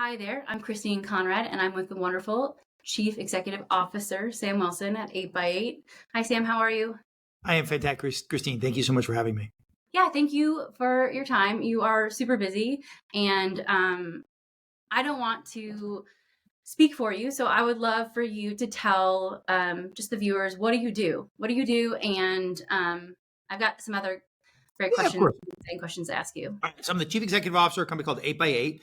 Hi there, I'm Christine Conrad, and I'm with the wonderful Chief Executive Officer, Sam Wilson at 8x8. Hi, Sam, how are you? I am fantastic, Christine. Thank you so much for having me. Yeah, thank you for your time. You are super busy, and I don't want to speak for you, so I would love for you to tell just the viewers, what do you do? What do you do? And I've got some other great Yeah, of questions course. and questions to ask you. All right, so I'm the chief executive officer of a company called 8x8.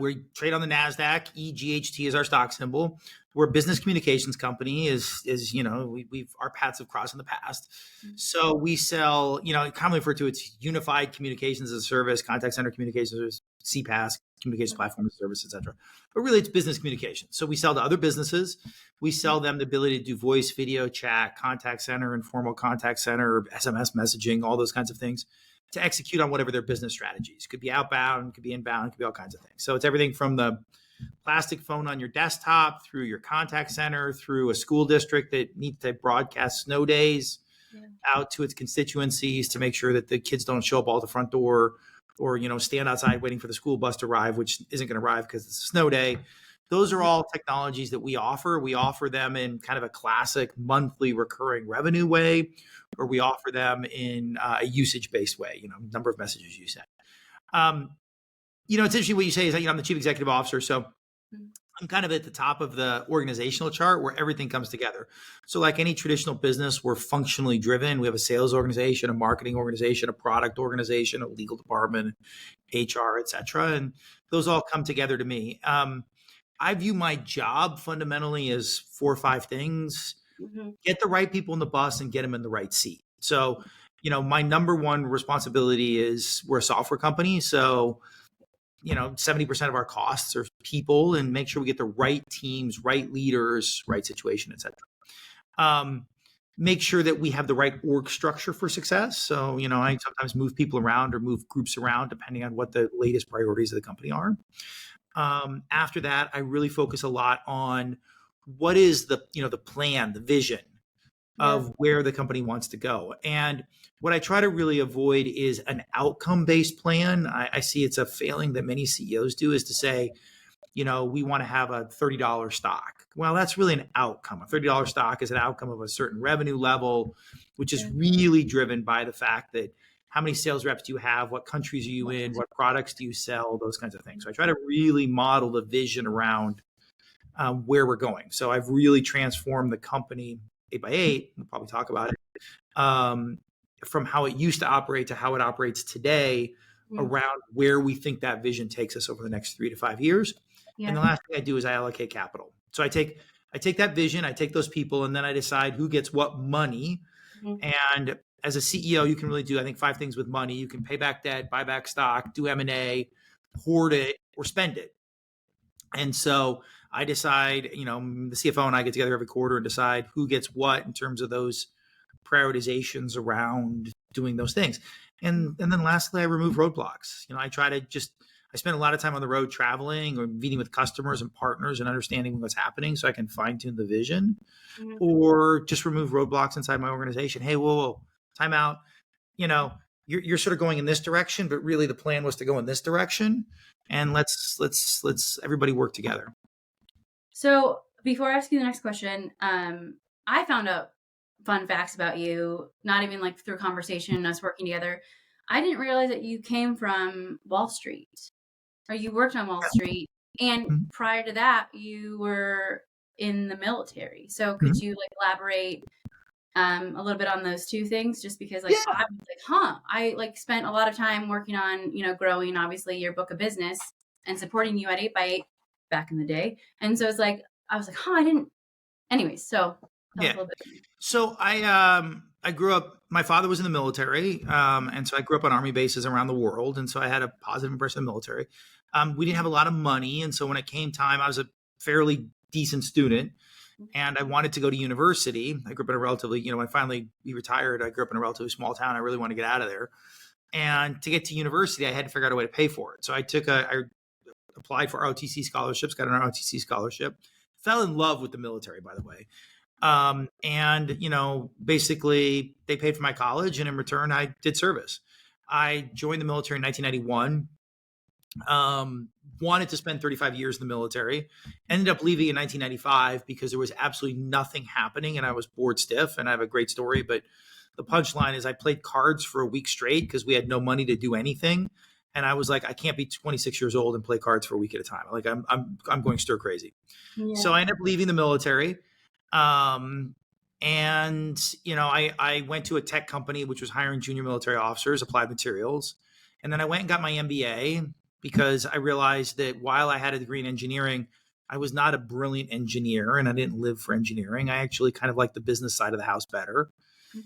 We trade on the NASDAQ. EGHT is our stock symbol. We're a business communications company. We've our paths have crossed in the past. So we sell, commonly referred to, it's unified communications as a service, contact center communications, CPaaS, communications platform as a service, et cetera. But really, it's business communication. So we sell to other businesses. We sell them the ability to do voice, video, chat, contact center, informal contact center, SMS messaging, all those kinds of things, to execute on whatever their business strategies. Could be outbound, could be inbound, could be all kinds of things. So it's everything from the plastic phone on your desktop, through your contact center, through a school district that needs to broadcast snow days, out to its constituencies to make sure that the kids don't show up all at the front door, or stand outside waiting for the school bus to arrive, which isn't going to arrive because it's a snow day. Those are all technologies that we offer. We offer them in kind of a classic monthly recurring revenue way, or we offer them in a usage-based way, number of messages you send. It's interesting what you say is that I'm the chief executive officer. So I'm kind of at the top of the organizational chart where everything comes together. So like any traditional business, we're functionally driven. We have a sales organization, a marketing organization, a product organization, a legal department, HR, et cetera. And those all come together to me. I view my job fundamentally as 4 or 5 things. Get the right people in the bus and get them in the right seat. So, my number one responsibility is we're a software company. So, 70% of our costs are people, and make sure we get the right teams, right leaders, right situation, et cetera. Make sure that we have the right org structure for success. So, I sometimes move people around or move groups around depending on what the latest priorities of the company are. After that, I really focus a lot on what is the plan, the vision of where the company wants to go. And what I try to really avoid is an outcome-based plan. I see it's a failing that many CEOs do, is to say, we want to have a $30 stock. Well, that's really an outcome. A $30 stock is an outcome of a certain revenue level, which is really driven by the fact that how many sales reps do you have? What countries are you in? What products do you sell? Those kinds of things. So I try to really model the vision around where we're going. So I've really transformed the company 8x8. We'll probably talk about it, from how it used to operate to how it operates today, around where we think that vision takes us over the next 3 to 5 years. And the last thing I do is I allocate capital. So I take that vision, I take those people, and then I decide who gets what money. And as a CEO, you can really do, I think, 5 things with money. You can pay back debt, buy back stock, do M&A, hoard it, or spend it. And so I decide, the CFO and I get together every quarter and decide who gets what in terms of those prioritizations around doing those things. And then lastly, I remove roadblocks. I spend a lot of time on the road traveling or meeting with customers and partners and understanding what's happening so I can fine tune the vision, or just remove roadblocks inside my organization. Hey, whoa, time out. You're sort of going in this direction, but really the plan was to go in this direction. And let's everybody work together. So before I ask you the next question, I found out fun facts about you, not even like through conversation and us working together. I didn't realize that you came from Wall Street, or you worked on Wall Street. And prior to that, you were in the military. So could you elaborate a little bit on those 2 things? Just because I was I spent a lot of time working on, growing obviously your book of business and supporting you at 8x8 back in the day. And so it's I was I didn't. Anyways, so tell us a little bit. So I grew up, my father was in the military. And so I grew up on army bases around the world. And so I had a positive impression of the military. We didn't have a lot of money. And so when it came time, I was a fairly decent student and I wanted to go to university. I grew up in a relatively, when finally we retired, I grew up in a relatively small town. I really wanted to get out of there. And to get to university, I had to figure out a way to pay for it. So I applied for ROTC scholarships, got an ROTC scholarship, fell in love with the military, by the way. Basically they paid for my college, and in return, I did service. I joined the military in 1991. wanted to spend 35 years in the military, ended up leaving in 1995 because there was absolutely nothing happening and I was bored stiff. And I have a great story, but the punchline is I played cards for a week straight because we had no money to do anything. And I was like, I can't be 26 years old and play cards for a week at a time. Like I'm going stir crazy. Yeah. So I ended up leaving the military. Um, and I went to a tech company which was hiring junior military officers, applied materials. And then I went and got my MBA because I realized that while I had a degree in engineering, I was not a brilliant engineer and I didn't live for engineering. I actually kind of liked the business side of the house better.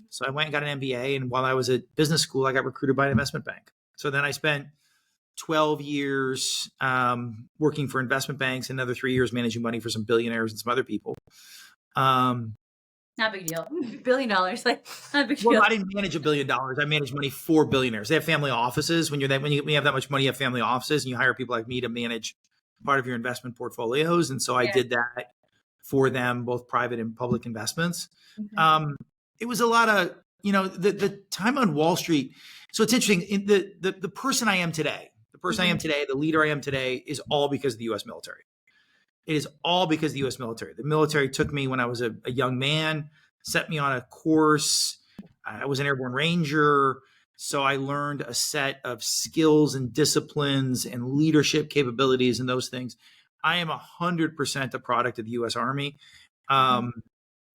So I went and got an MBA. And while I was at business school, I got recruited by an investment bank. So then I spent 12 years working for investment banks, another 3 years managing money for some billionaires and some other people. Not a big deal. $1 billion, like not a big Well, deal. I didn't manage $1 billion. I managed money for billionaires. They have family offices. When you have that much money, you have family offices, and you hire people like me to manage part of your investment portfolios. And so I did that for them, both private and public investments. Okay. It was a lot of the time on Wall Street. So it's interesting. The person I am today, the leader I am today, is all because of the U.S. military. It is all because of the U.S. military. The military took me when I was a young man, set me on a course. I was an airborne ranger. So I learned a set of skills and disciplines and leadership capabilities and those things. I am 100% a product of the U.S. Army.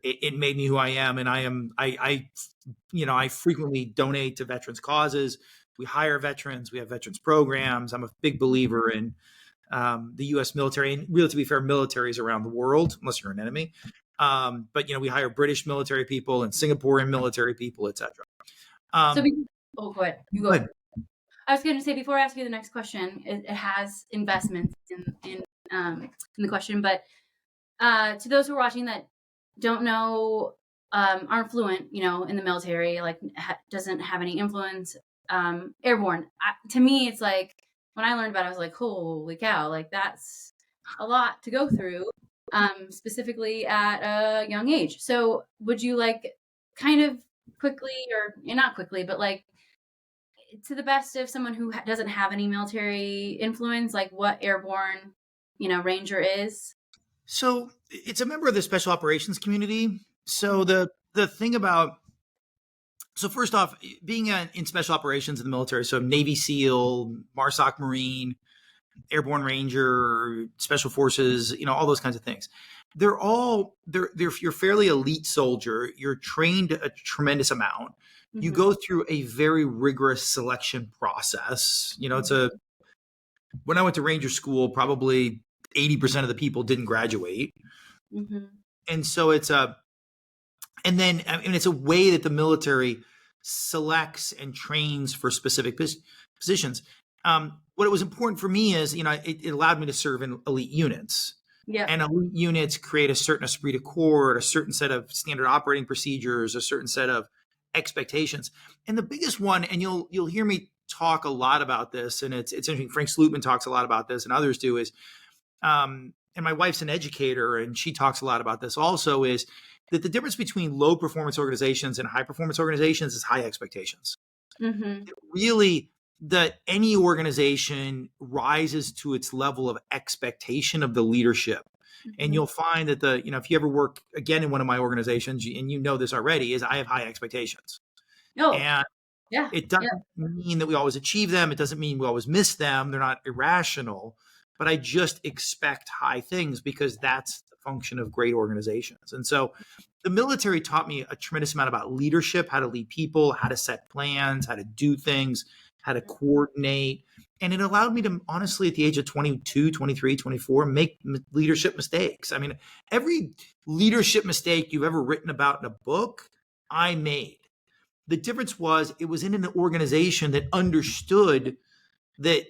It made me who I am. And I frequently donate to veterans causes. We hire veterans. We have veterans programs. I'm a big believer in the U.S. military, and really, to be fair, militaries around the world, unless you're an enemy. But we hire British military people and Singaporean military people, etc. Go ahead. You go ahead. I was going to say, before I ask you the next question, it has investments in the question, but to those who are watching that don't know, aren't fluent, in the military, like doesn't have any influence, airborne. To me, it's like, when I learned about it, I was like, holy cow, like that's a lot to go through, specifically at a young age. So would you like kind of quickly, or not quickly, but like to the best of someone who doesn't have any military influence, like what airborne, ranger is? So it's a member of the special operations community. So the thing about first off, being in special operations in the military, so Navy SEAL, MARSOC Marine, Airborne Ranger, Special Forces, all those kinds of things. You're fairly elite soldier. You're trained a tremendous amount. You go through a very rigorous selection process. When I went to Ranger school, probably 80% of the people didn't graduate. And so it's a way that the military selects and trains for specific positions. What was important for me is, it allowed me to serve in elite units. Yeah. And elite units create a certain esprit de corps, a certain set of standard operating procedures, a certain set of expectations. And the biggest one, and you'll hear me talk a lot about this, and it's interesting. Frank Slootman talks a lot about this, and others do, is and my wife's an educator, and she talks a lot about this also, is that the difference between low performance organizations and high performance organizations is high expectations. Really, that any organization rises to its level of expectation of the leadership. And you'll find that if you ever work again in one of my organizations, and this already, is I have high expectations. And it doesn't mean that we always achieve them. It doesn't mean we always miss them. They're not irrational, but I just expect high things because that's the function of great organizations. And so the military taught me a tremendous amount about leadership, how to lead people, how to set plans, how to do things, how to coordinate. And it allowed me to, honestly, at the age of 22, 23, 24, make leadership mistakes. I mean, every leadership mistake you've ever written about in a book, I made. The difference was it was in an organization that understood that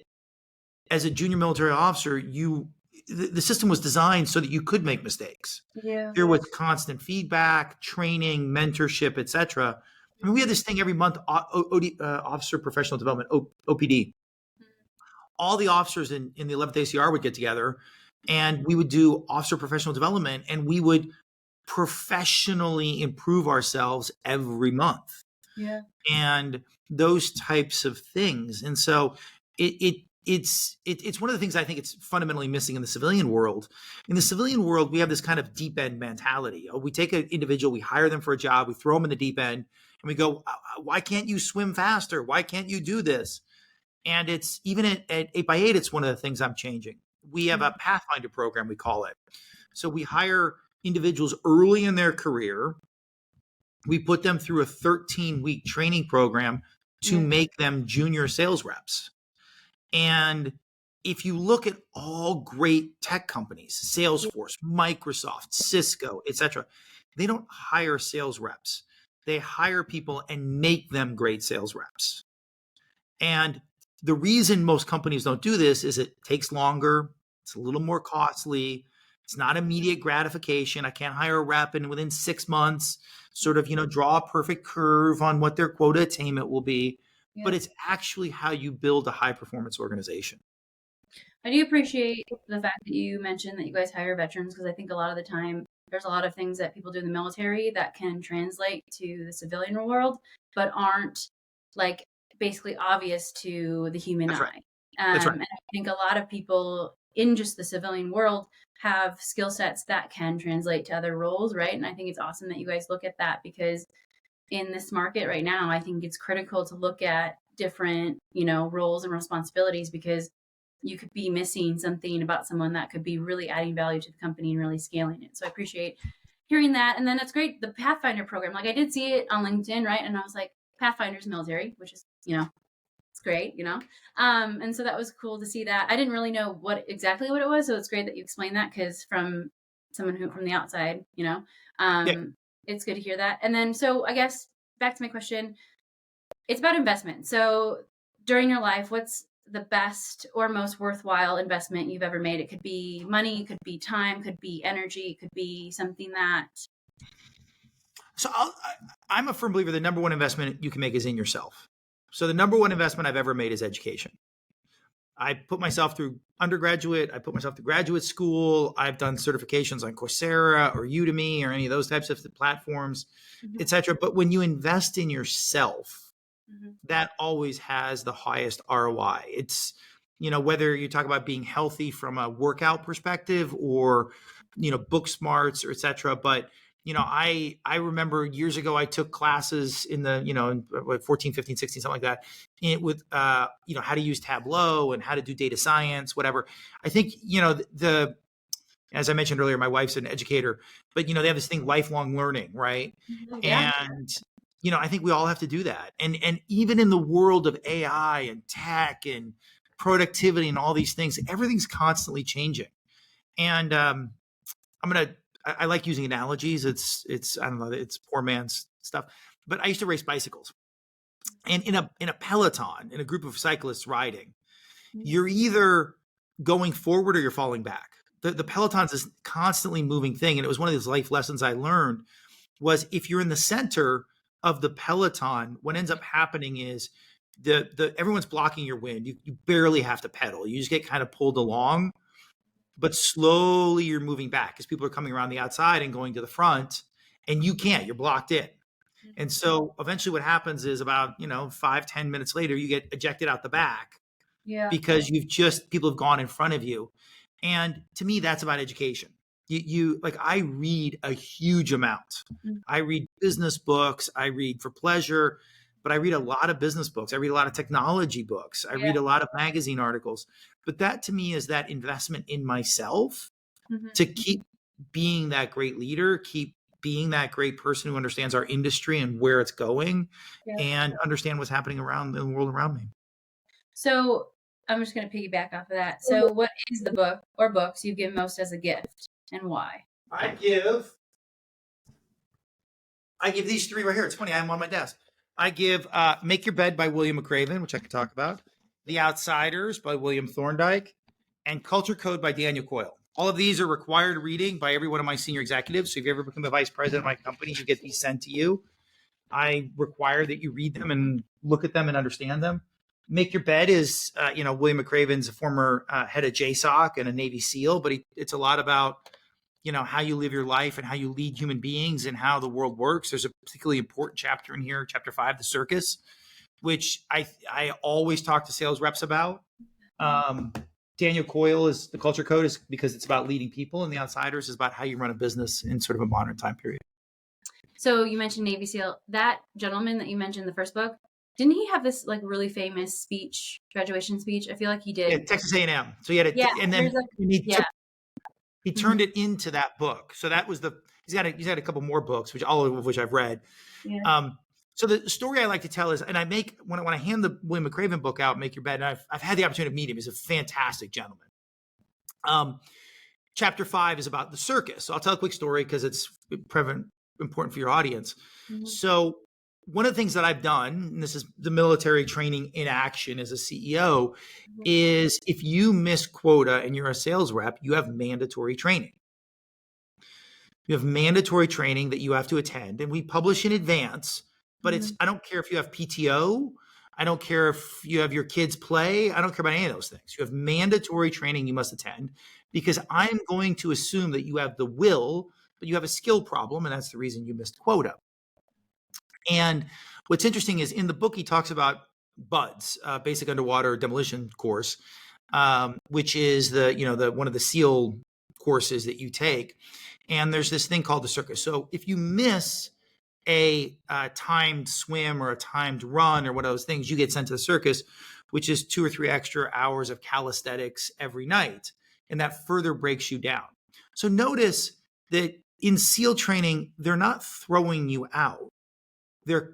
as a junior military officer, the system was designed so that you could make mistakes. There was constant feedback, training, mentorship, etc. I mean, we had this thing every month, Officer Professional Development, OPD. All the officers in the 11th ACR would get together, and we would do officer professional development, and we would professionally improve ourselves every month. And those types of things. And so it it's one of the things I think it's fundamentally missing in the civilian world. In the civilian world, we have this kind of deep end mentality. We take an individual, we hire them for a job, we throw them in the deep end, and we go, "Why can't you swim faster? Why can't you do this?" And it's even at 8x8, it's one of the things I'm changing. We have a Pathfinder program, we call it. So we hire individuals early in their career. We put them through a 13-week training program to Yeah. make them junior sales reps. And if you look at all great tech companies, Salesforce, Microsoft, Cisco, etc., they don't hire sales reps. They hire people and make them great sales reps. And the reason most companies don't do this is it takes longer, it's a little more costly, it's not immediate gratification. I can't hire a rep and within 6 months sort of, draw a perfect curve on what their quota attainment will be. But Yeah. it's actually how you build a high performance organization. I do appreciate the fact that you mentioned that you guys hire veterans because I think a lot of the time there's a lot of things that people do in the military that can translate to the civilian world, but aren't like basically obvious to the human That's right. eye. That's right. And I think a lot of people in just the civilian world have skill sets that can translate to other roles, right? And I think it's awesome that you guys look at that because in this market right now, I think it's critical to look at different, roles and responsibilities because you could be missing something about someone that could be really adding value to the company and really scaling it. So I appreciate hearing that. And then that's great. The Pathfinder program, like I did see it on LinkedIn, right? And I was like, Pathfinder's military, which is, it's great. And so that was cool to see that. I didn't really know exactly what it was. So it's great that you explained that because from someone who from the outside, Yeah. it's good to hear that. And then, so I guess back to my question, it's about investment. So during your life, what's the best or most worthwhile investment you've ever made? It could be money, it could be time, could be energy, it could be something that. So I'm a firm believer the number one investment you can make is in yourself. So the number one investment I've ever made is education. I put myself through undergraduate, I put myself through graduate school. I've done certifications on Coursera or Udemy or any of those types of platforms, Mhm. etc. But when you invest in yourself, Mhm. that always has the highest ROI. It's, whether you talk about being healthy from a workout perspective or, book smarts or et cetera. But, I remember years ago, I took classes in the, in 14, 15, 16, something like that with, how to use Tableau and how to do data science, whatever. I think, as I mentioned earlier, my wife's an educator, but they have this thing, lifelong learning, right? Yeah. And I think we all have to do that. And even in the world of AI and tech and productivity and all these things, everything's constantly changing. And I like using analogies. It's I don't know, it's poor man's stuff. But I used to race bicycles, and in a peloton, in a group of cyclists riding, you're either going forward or you're falling back. The peloton's this constantly moving thing, and it was one of those life lessons I learned was if you're in the center of the peloton, what ends up happening is the everyone's blocking your wind. You barely have to pedal. You just get kind of pulled along, but slowly you're moving back because people are coming around the outside and going to the front, and you can't. You're blocked in. And so eventually what happens is about, 5-10 minutes later, you get ejected out the back Yeah. because people have gone in front of you. And to me, that's about education. You like, I read a huge amount. I read business books. I read for pleasure, but I read a lot of business books. I read a lot of technology books. I Yeah. read a lot of magazine articles. But that to me is that investment in myself Mhm. to keep being that great leader, keep being that great person who understands our industry and where it's going Yeah. and understand what's happening around the world around me. So I'm just going to piggyback off of that. So, what is the book or books you give most as a gift and why? I give I give these three right here. It's funny. I'm on my desk. I give Make Your Bed by William McRaven, which I could talk about, The Outsiders by William Thorndike, and Culture Code by Daniel Coyle. All of these are required reading by every one of my senior executives. So if you ever become the vice president of my company, you get these sent to you. I require that you read them and look at them and understand them. Make Your Bed is, William McRaven's a former head of JSOC and a Navy SEAL, but it's a lot about how you live your life and how you lead human beings and how the world works. There's a particularly important chapter in here, chapter 5, the circus, which I always talk to sales reps about. Um, Daniel Coyle is the culture code is because it's about leading people, and the Outsiders is about how you run a business in sort of a modern time period. So you mentioned Navy SEAL. That gentleman that you mentioned in the first book, didn't he have this like really famous speech, graduation speech? I feel like he Yeah, did. Texas A&M. So he had Yeah, it, and there's then like he yeah. turned Mhm. it into that book. So that was he's got a couple more books, which all of which I've read. Yeah. Um, so the story I like to tell is, and I make when I hand the William McCraven book out, Make Your Bed, and I've had the opportunity to meet him. He's a fantastic gentleman. Um, chapter 5 is about the circus. So I'll tell a quick story because it's important for your audience. Mhm. So one of the things that I've done, and this is the military training in action as a CEO, Mhm. is if you miss quota and you're a sales rep, you have mandatory training. You have mandatory training that you have to attend, and we publish in advance. But Mhm. I don't care if you have PTO. I don't care if you have your kids play. I don't care about any of those things. You have mandatory training you must attend because I'm going to assume that you have the will, but you have a skill problem, and that's the reason you missed quota. And what's interesting is in the book he talks about BUDS, Basic Underwater Demolition Course, which is the one of the SEAL courses that you take. And there's this thing called the circus. So if you miss a timed swim or a timed run or one of those things, you get sent to the circus, which is 2 or 3 extra hours of calisthenics every night. And that further breaks you down. So notice that in SEAL training, they're not throwing you out. They're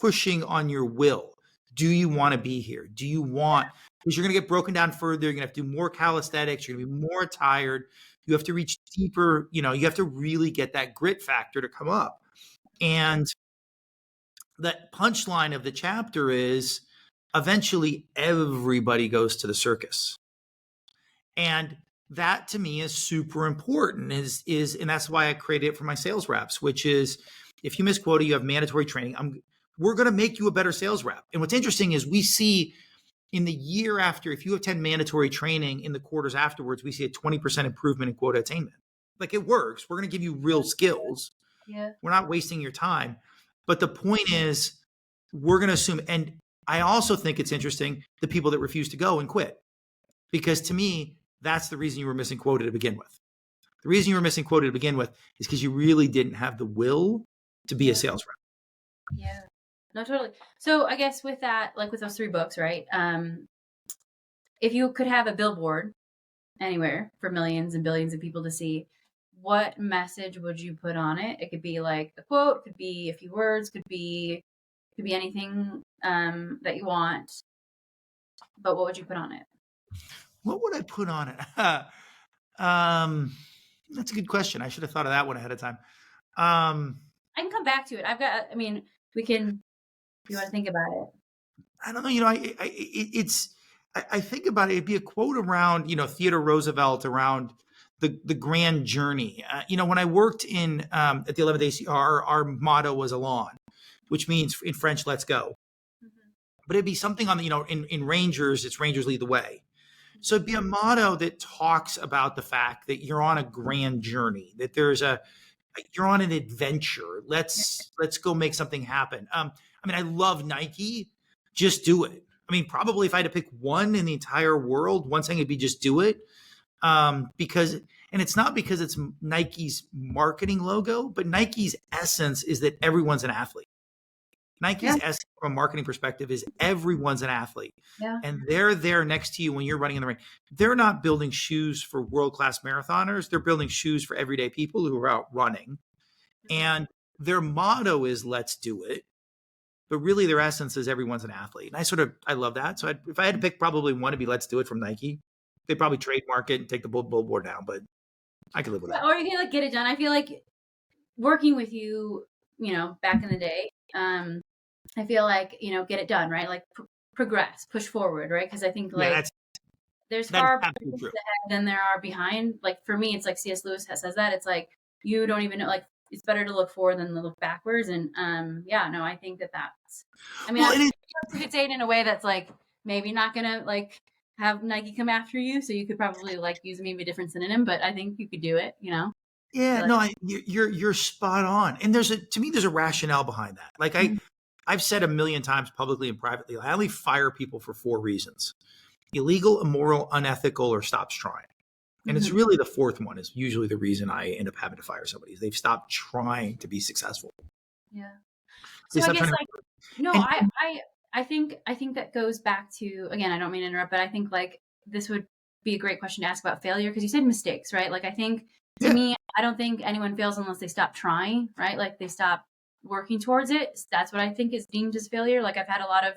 pushing on your will. Do you want to be here? Do you want, because you're going to get broken down further. You're going to have to do more calisthenics. You're going to be more tired. You have to reach deeper. You have to really get that grit factor to come up. And the punchline of the chapter is eventually everybody goes to the circus. And that to me is super important and that's why I created it for my sales reps, which is if you miss quota, you have mandatory training. We're going to make you a better sales rep. And what's interesting is we see in the year after, if you attend mandatory training in the quarters afterwards, we see a 20% improvement in quota attainment. Like it works. We're going to give you real skills. Yeah. We're not wasting your time. But the point is, we're going to assume, and I also think it's interesting, the people that refuse to go and quit. Because to me, that's the reason you were missing quota to begin with. The reason you were missing quota to begin with is because you really didn't have the will to be a Yeah. sales rep. Yeah. No, totally. So I guess with that, like with those 3 books, right? If you could have a billboard anywhere for millions and billions of people to see, what message would you put on it? It could be like a quote, could be a few words, could be anything that you want. But what would you put on it? What would I put on it? That's a good question. I should have thought of that one ahead of time. I can come back to it. I mean, we can, if you want to think about it. I don't know. I think about it. It'd be a quote around, Theodore Roosevelt around the grand journey. When I worked at the 11th ACR, our motto was "Alon," which means in French, "Let's go." Mhm. But it'd be something on the, in Rangers, it's Rangers lead the way. So it'd be a motto that talks about the fact that you're on a grand journey, that you're on an adventure. Let's go make something happen. I love Nike. Just do it. Probably if I had to pick one in the entire world, one thing would be just do it. Because, and it's not because it's Nike's marketing logo, but Nike's essence is that everyone's an athlete. Yeah. Nike's essence from a marketing perspective is everyone's an athlete. Yeah. And they're there next to you when you're running in the ring. They're not building shoes for world-class marathoners. They're building shoes for everyday people who are out running. And their motto is "Let's do it." But really their essence is everyone's an athlete. And I love that. So if I had to pick probably one, it'd be "Let's do it" from Nike. They'd probably trademark it and take the billboard down, but I could live with that. Or you can like get it done. I feel like working with you, back in the day, I feel like, get it done, right? Like progress, push forward, right? Because I think Yeah, like there's that is far absolutely true. ahead than there are behind. Like for me, it's like C.S. Lewis says that it's like you don't even know. Like it's better to look forward than to look backwards. And yeah, no, I think that's. I mean, Well, and you could say it in a way that's like maybe not gonna like have Nike come after you, so you could probably like use maybe a different synonym, but I think you could do it. yeah, Like, no, you're spot on. And to me, there's a rationale behind that. Like I've said a million times publicly and privately, I only fire people for 4 reasons. illegal, immoral, unethical, or stops trying. And it's Mhm. really the fourth one is usually the reason I end up having to fire somebody. They've stopped trying to be successful. Yeah. They So I stopped guess trying to, like no, and I think that goes back to, again, I don't mean to interrupt, but I think like this would be a great question to ask about failure, because you said mistakes, right? Like I think to yeah, me, I don't think anyone fails unless they stop trying, right? Like they stop working towards it. That's what I think is deemed as failure. Like I've had a lot of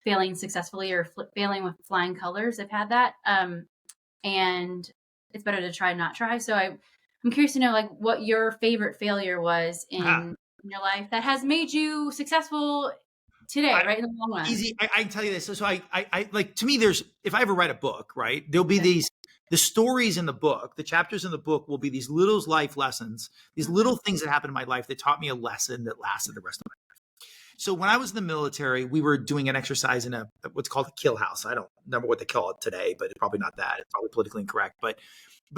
failing successfully or failing with flying colors. I've had that. And it's better to try not try. So I'm curious to know like what your favorite failure was ah, in your life that has made you successful today, I, right in the long run. easy. I can tell you this. So I like to me. There's if I ever write a book, right? There'll be Yeah. the stories in the book, the chapters in the book will be these little life lessons, these Mhm. little things that happened in my life that taught me a lesson that lasted the rest of my life. So when I was in the military, we were doing an exercise in a what's called a kill house. I don't remember what they call it today, but it's probably not that. It's probably politically incorrect. But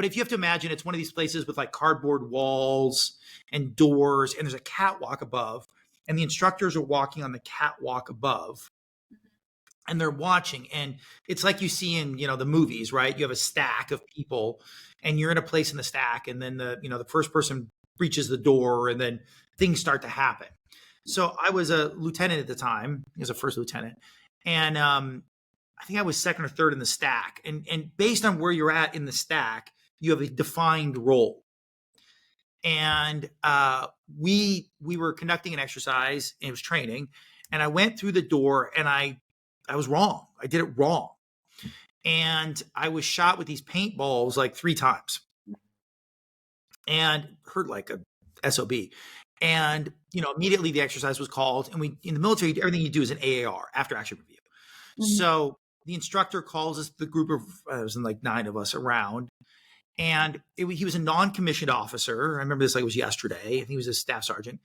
if you have to imagine, it's one of these places with like cardboard walls and doors, and there's a catwalk above, and the instructors are walking on the catwalk above, and they're watching, and it's like you see in the movies, right? You have a stack of people, and you're in a place in the stack, and then the first person breaches the door, and then things start to happen. So I was a lieutenant at the time. He was a first lieutenant, and I think I was second or third in the stack. And based on where you're at in the stack, you have a defined role. And we were conducting an exercise, and it was training, and I went through the door, and I was wrong. I did it wrong, and I was shot with these paintballs like 3 times, and hurt like a sob. And immediately the exercise was called, and we in the military everything you do is an AAR, after action review. Mhm. So the instructor calls us, the group of it was like 9 of us around, and he was a non-commissioned officer. I remember this like it was yesterday. I think he was a staff sergeant,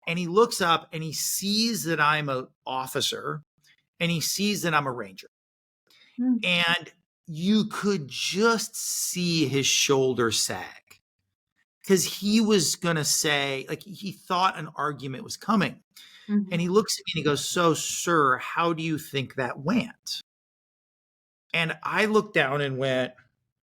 and he looks up and he sees that I'm an officer, and he sees that I'm a ranger, Mhm. and you could just see his shoulder sag because he was gonna say, like, he thought an argument was coming. And Mhm. he looks at me and he goes, "So, sir, how do you think that went?" And I looked down and went,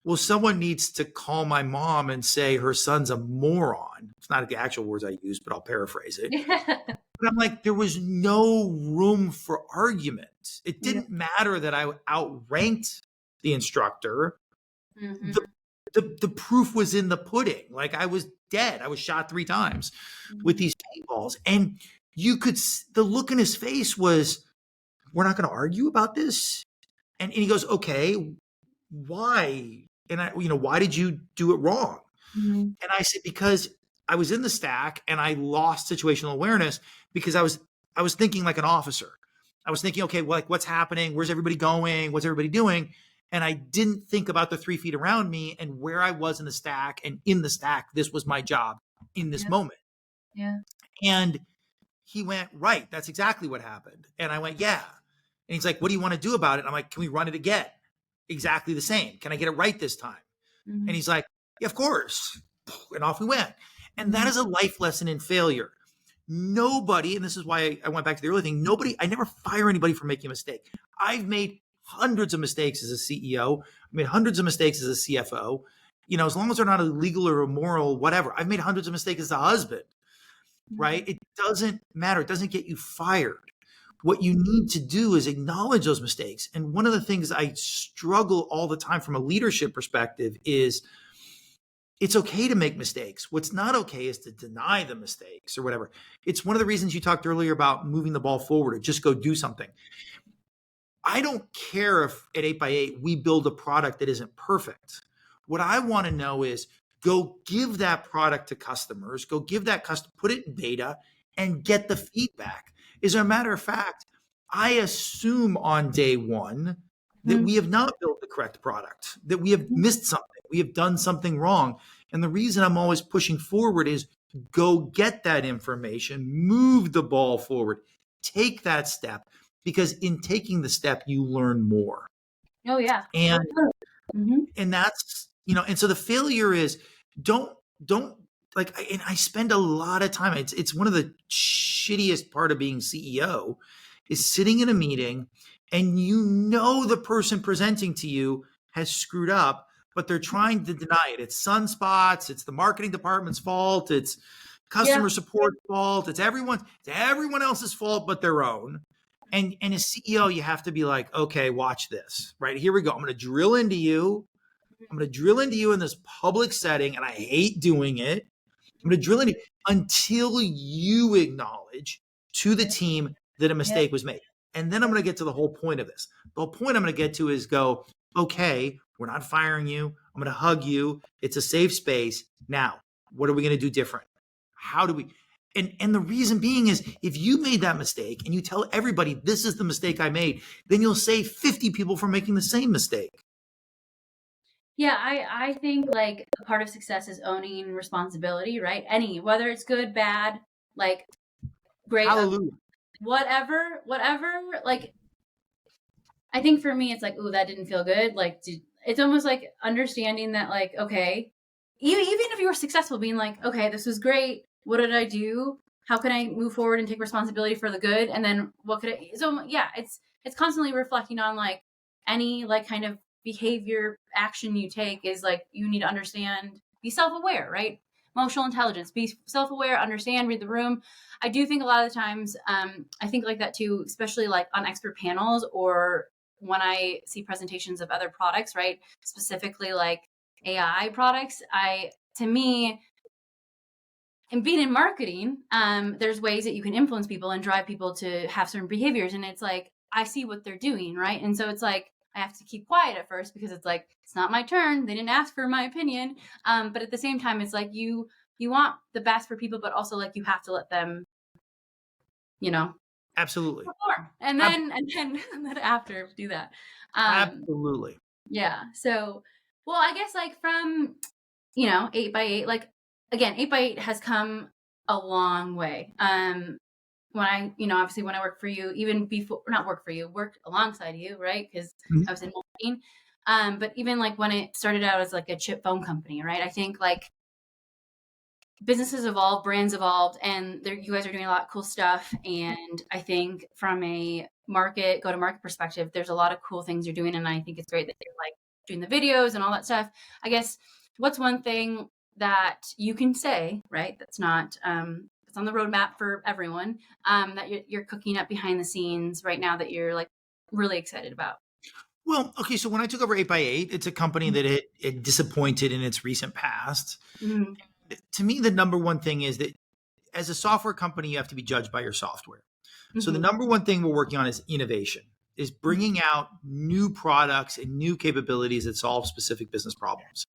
"Well, someone needs to call my mom and say her son's a moron." It's not the actual words I used, but I'll paraphrase it. Yeah. But I'm like, there was no room for argument. It Yeah. didn't matter that I outranked the instructor. The, Mhm. the proof was in the pudding. Like I was dead. I was shot 3 times with Mhm. these paintballs. And the look in his face was, "We're not going to argue about this." And he goes, "Okay, why?" And why did you do it wrong? Mhm. And I said, "Because I was in the stack and I lost situational awareness because I was thinking like an officer. I was thinking, okay, well, like what's happening? Where's everybody going? What's everybody doing?" And I didn't think about the 3 feet around me and where I was in the stack. And in the stack, this was my job in this Yeah. moment. Yeah. And he went, "Right, that's exactly what happened." And I went, "Yeah." And he's like, "What do you want to do about it?" And I'm like, "Can we run it again? Exactly the same. Can I get it right this time?" And Mhm. he's like, "Yeah, of course." And off we went. And that Mhm. is a life lesson in failure. Nobody, and this is why I went back to the early thing, I never fire anybody for making a mistake. I've made hundreds of mistakes as a CEO. I made hundreds of mistakes as a CFO. As long as they're not illegal or immoral, whatever. I've made hundreds of mistakes as a husband, right? Mhm. It doesn't matter. It doesn't get you fired. What you need to do is acknowledge those mistakes. And one of the things I struggle all the time from a leadership perspective is it's okay to make mistakes. What's not okay is to deny the mistakes or whatever. It's one of the reasons you talked earlier about moving the ball forward or just go do something. I don't care if at 8x8 we build a product that isn't perfect. What I want to know is go give that product to customers, go give that customer, put it in beta and get the feedback. As a matter of fact, I assume on day one that Mhm. we have not built the correct product, that we have Mhm. missed something, we have done something wrong. And the reason I'm always pushing forward is go get that information, move the ball forward, take that step because in taking the step you learn more. Oh yeah. and Mhm. and that's and so the failure is don't like and I spend a lot of time, it's one of the shittiest part of being CEO is sitting in a meeting and you know the person presenting to you has screwed up, but they're trying to deny it. It's sunspots, it's the marketing department's fault, it's Yeah. customer support's fault, it's everyone else's fault but their own. And as CEO, you have to be like, okay, watch this. Right, here we go. I'm going to drill into you. I'm going to drill into you in this public setting, and I hate doing it. I'm going to drill into you until you acknowledge to the Yeah. team that a Yeah. mistake was made. And then I'm going to get to the whole point of this. The whole point I'm going to get to is go, okay, we're not firing you. I'm going to hug you. It's a safe space. Now, what are we going to do different? How do we? And the reason being is if you made that mistake and you tell everybody this is the mistake I made, then you'll save 50 people from making the same mistake. Yeah, I think like a part of success is owning responsibility, right? Whether it's good, bad, like great, Hallelujah. whatever. Like I think for me, it's like, ooh, that didn't feel good. Like, it's almost like understanding that, like, okay, even if you were successful, being like, okay, this was great. What did I do? How can I move forward and take responsibility for the good? And then what could I? So yeah, it's constantly reflecting on like any like kind of behavior action you take is like you need to understand, be self aware, right? Emotional intelligence, be self aware, understand, read the room. I do think a lot of the times, I think like that too, especially like on expert panels or when I see presentations of other products, right? Specifically like AI products, to me, and being in marketing, there's ways that you can influence people and drive people to have certain behaviors. And it's like, I see what they're doing, right? And so it's like, I have to keep quiet at first because it's like, it's not my turn. They didn't ask for my opinion. But at the same time, it's like you want the best for people, but also like you have to let them, you know, Absolutely. perform. And Ab- then and then after do that. Um, Absolutely. Yeah. So, well, I guess like from, 8x8, like again, 8x8 has come a long way. When obviously when I worked for you, even before, not work for you, worked alongside you, right? Because I Mhm. was in marketing. But even like when it started out as like a chip phone company, right? I think like businesses evolve, brands evolved, and you guys are doing a lot of cool stuff. And I think from a go to market perspective, there's a lot of cool things you're doing. And I think it's great that you're like doing the videos and all that stuff. I guess what's one thing that you can say, right? That's not, it's on the roadmap for everyone, that you're cooking up behind the scenes right now that you're like really excited about. Well, okay, so when I took over 8 by 8 it's a company that it disappointed in its recent past. Mm-hmm. To me, the number one thing is that as a software company, you have to be judged by your software. So the Mm-hmm. number one thing we're working on is innovation, is bringing out new products and new capabilities that solve specific business problems.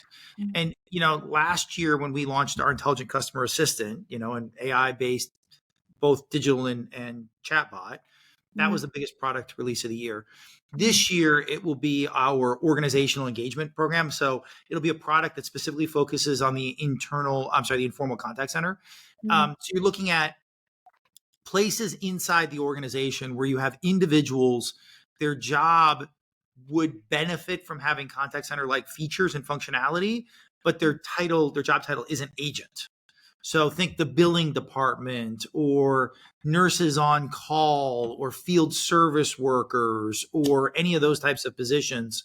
And last year when we launched our intelligent customer assistant, an AI based both digital and chatbot, that was Mm-hmm. the biggest product release of the year. This year, it will be our organizational engagement program. So it'll be a product that specifically focuses on the the informal contact center. Mm-hmm. So you're looking at places inside the organization where you have individuals, their job would benefit from having contact center like features and functionality, but their job title isn't agent. So think the billing department or nurses on call or field service workers or any of those types of positions,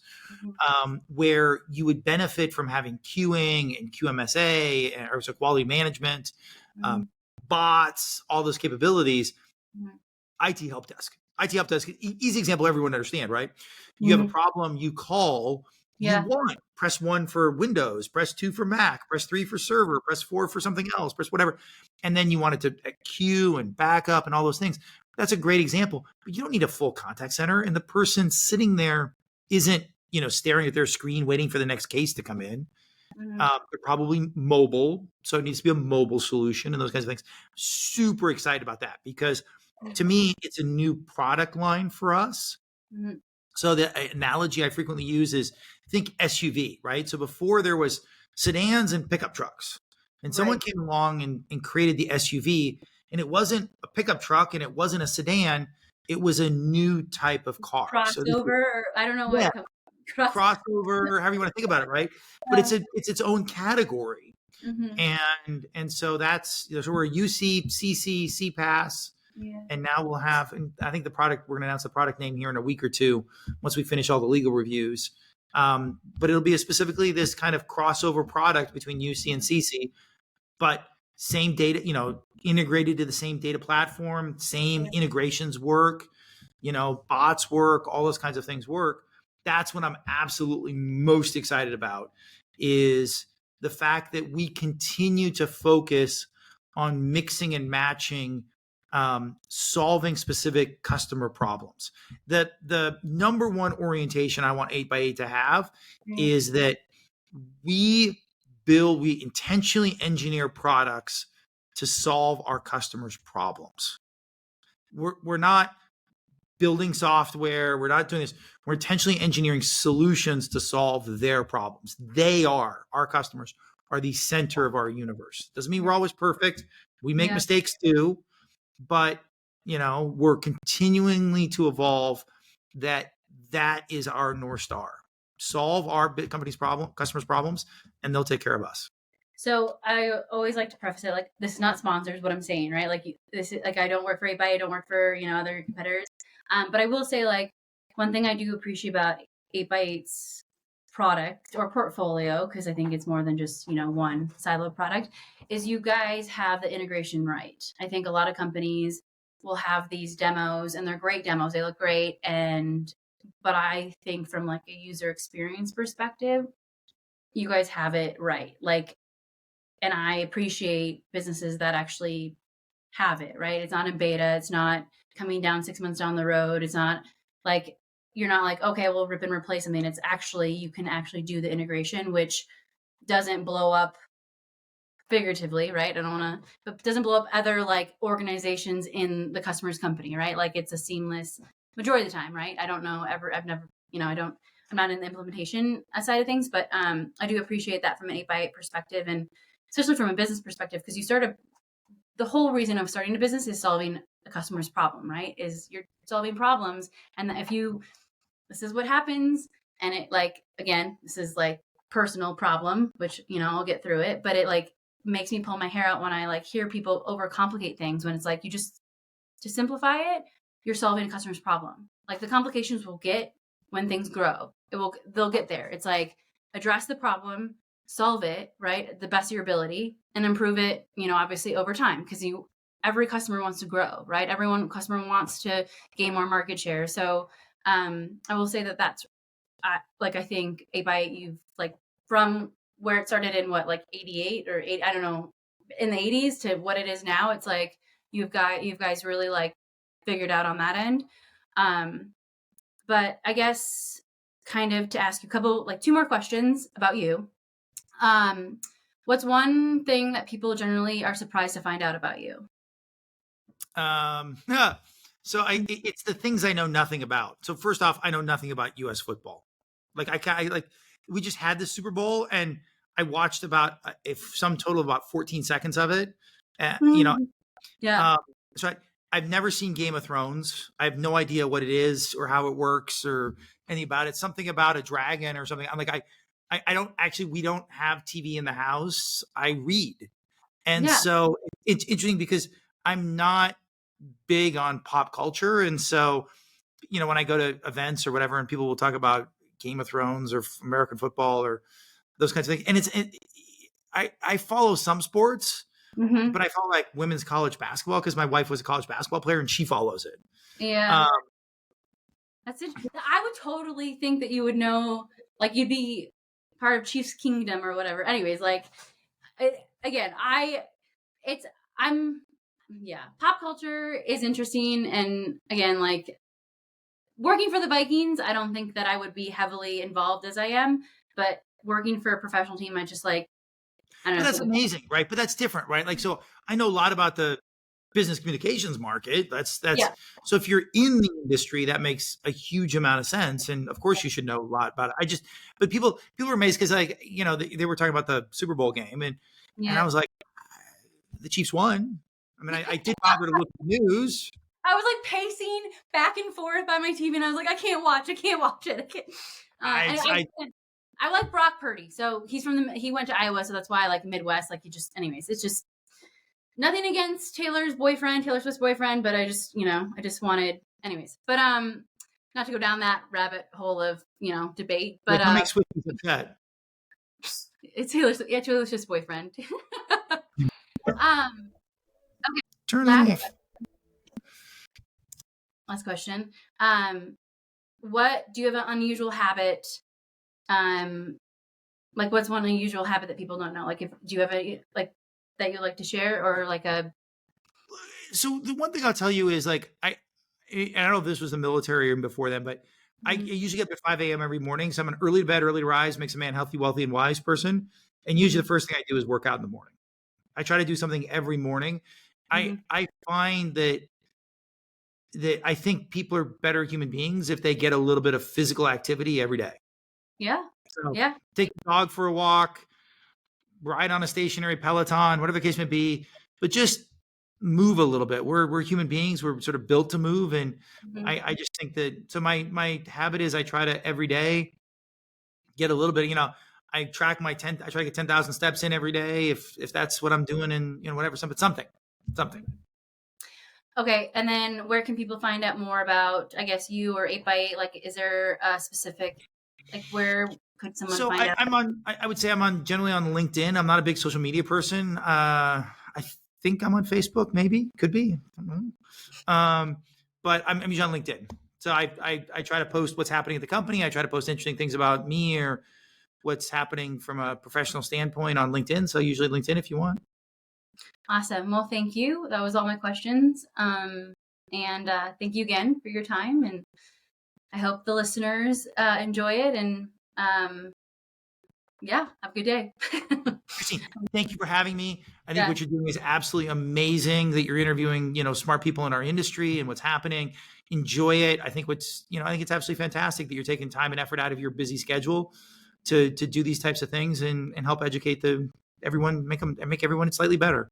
where you would benefit from having queuing and QMSA or so quality management, Mm-hmm. um, bots, all those capabilities. Mm-hmm. IT help desk. IT help desk, easy example, everyone understand, right? You have a Mm-hmm. problem, you call, you Yeah. want press one for Windows, press two for Mac, press three for server, press four for something else, press whatever. And then you want it to queue and back up and all those things. That's a great example, but you don't need a full contact center. And the person sitting there isn't, staring at their screen waiting for the next case to come in. Mm-hmm. They're probably mobile, so it needs to be a mobile solution and those kinds of things. Super excited about that because to me, it's a new product line for us. Mm-hmm. So the analogy I frequently use is think SUV, right? So before there was sedans and pickup trucks, and someone Right. came along and created the SUV, and it wasn't a pickup truck and it wasn't a sedan. It was a new type of car. So this is, Crossover, or I don't know what yeah, it comes cross. crossover, however you want to think about it, right? But it's its own category. Mm-hmm. And so that's so we're UC, CC, CPAS, Yeah. And now we'll have, and I think we're going to announce the product name here in a week or two once we finish all the legal reviews. But it'll be specifically this kind of crossover product between UC and CC, but same data, integrated to the same data platform, same integrations work, bots work, all those kinds of things work. That's what I'm absolutely most excited about, is the fact that we continue to focus on mixing and matching, solving specific customer problems. The number one orientation I want 8x8 to have is that we intentionally engineer products to solve our customers' problems. We're not building software. We're not doing this. We're intentionally engineering solutions to solve their problems. Our customers are the center of our universe. Doesn't mean we're always perfect. We make mistakes too, but we're continually to evolve. That is our North Star. Solve our customers' problems, and they'll take care of us. So I always like to preface it like, this is not sponsors, what I'm saying, right? Like, this is like, I don't work for 8x8, I don't work for other competitors. But I will say, like, one thing I do appreciate about 8x8's product or portfolio, because I think it's more than just one siloed product, is you guys have the integration right. I think a lot of companies will have these demos, and they're great demos, they look great, but I think from like a user experience perspective, you guys have it right. Like, and I appreciate businesses that actually have it, right? It's not in beta. It's not coming down 6 months down the road. It's not like, you're not like, okay, we'll rip and replace something. It's actually, you can actually do the integration, which doesn't blow up figuratively, right? I don't want to, but doesn't blow up other like organizations in the customer's company, right? Like, it's a seamless majority of the time, right? I've never, I'm not in the implementation side of things, but I do appreciate that from an 8x8 perspective, and especially from a business perspective, because the whole reason of starting a business is solving a customer's problem, right? Is you're solving problems. And this is what happens. And it, like, again, this is like personal problem, which, I'll get through it, but it like makes me pull my hair out when I like hear people overcomplicate things, when it's like, you just, to simplify it, you're solving a customer's problem. Like, the complications will get when things grow. They'll get there. It's like, address the problem, solve it, right, the best of your ability, and improve it, obviously over time, because every customer wants to grow, right? Customer wants to gain more market share. So I will say that's I think 8x8, you've like, from where it started in what, like 88 or 8, I don't know, in the 80s to what it is now, it's like you guys really like figured out on that end. But I guess, kind of to ask you a couple, like, two more questions about you. What's one thing that people generally are surprised to find out about you? So it's the things I know nothing about. So first off, I know nothing about U.S. football. Like, we just had the Super Bowl, and I watched about some total of about 14 seconds of it. Yeah. So I've never seen Game of Thrones. I have no idea what it is or how it works or anything about it. Something about a dragon or something. I'm like, I don't actually, we don't have TV in the house. I read. And so it's interesting because I'm not big on pop culture. And so, when I go to events or whatever, and people will talk about Game of Thrones or American football or those kinds of things. And I follow some sports, but I follow like women's college basketball because my wife was a college basketball player and she follows it. Yeah. That's it. I would totally think that you would know, like, you'd be part of Chiefs Kingdom or whatever. Anyways, like, pop culture is interesting. And again, like, working for the Vikings, I don't think that I would be heavily involved as I am, but working for a professional team, I just like, I don't know. But that's amazing, right? But that's different, right? Like, so I know a lot about the business communications market. So if you're in the industry, that makes a huge amount of sense. And of course you should know a lot about it. But people are amazed because, like, they were talking about the Super Bowl game, and I was like, the Chiefs won. I mean, I did bother to look at the news. I was like pacing back and forth by my TV, and I was like, I can't watch it. I like Brock Purdy. So he went to Iowa. So that's why I like Midwest. Like, it's just nothing against Taylor Swift's boyfriend, but I just, I just wanted, anyways. But not to go down that rabbit hole of, debate, Yeah, but don't make Swifties upset. it's Taylor Swift's boyfriend. um, okay, Turn it last off. last question. What do you have an unusual habit? Like what's one unusual habit that people don't know? Like do you have a like that you like to share, or like a So the one thing I'll tell you is like I don't know if this was the military or before then, but I Mhm, usually get up at 5 a.m. every morning. So I'm an early to bed, early to rise, makes a man healthy, wealthy, and wise person. And usually mhm, the first thing I do is work out in the morning. I try to do something every morning. I mhm. I find that I think people are better human beings if they get a little bit of physical activity every day. Yeah. So Yeah. take the dog for a walk, ride on a stationary Peloton, whatever the case may be, but just move a little bit. We're human beings. We're sort of built to move. And Mhm, I just think that so my habit is I try to every day get a little bit, I track I try to get 10,000 steps in every day if that's what I'm doing and whatever, something. mhm. Okay, and then where can people find out more about, I guess, you or 8x8? Like, is there a specific, like, where could someone So find out? I would say I'm on generally on LinkedIn. I'm not a big social media person. I think I'm on Facebook, maybe, could be. I don't know. But I'm usually on LinkedIn. So I try to post what's happening at the company. I try to post interesting things about me or what's happening from a professional standpoint on LinkedIn. So usually LinkedIn if you want. Awesome. Well, thank you. That was all my questions. And thank you again for your time. And I hope the listeners enjoy it. And yeah, have a good day. Christine, thank you for having me. I think Yeah, what you're doing is absolutely amazing that you're interviewing, smart people in our industry and what's happening. Enjoy it. I think it's absolutely fantastic that you're taking time and effort out of your busy schedule to do these types of things and help educate everyone, make everyone slightly better.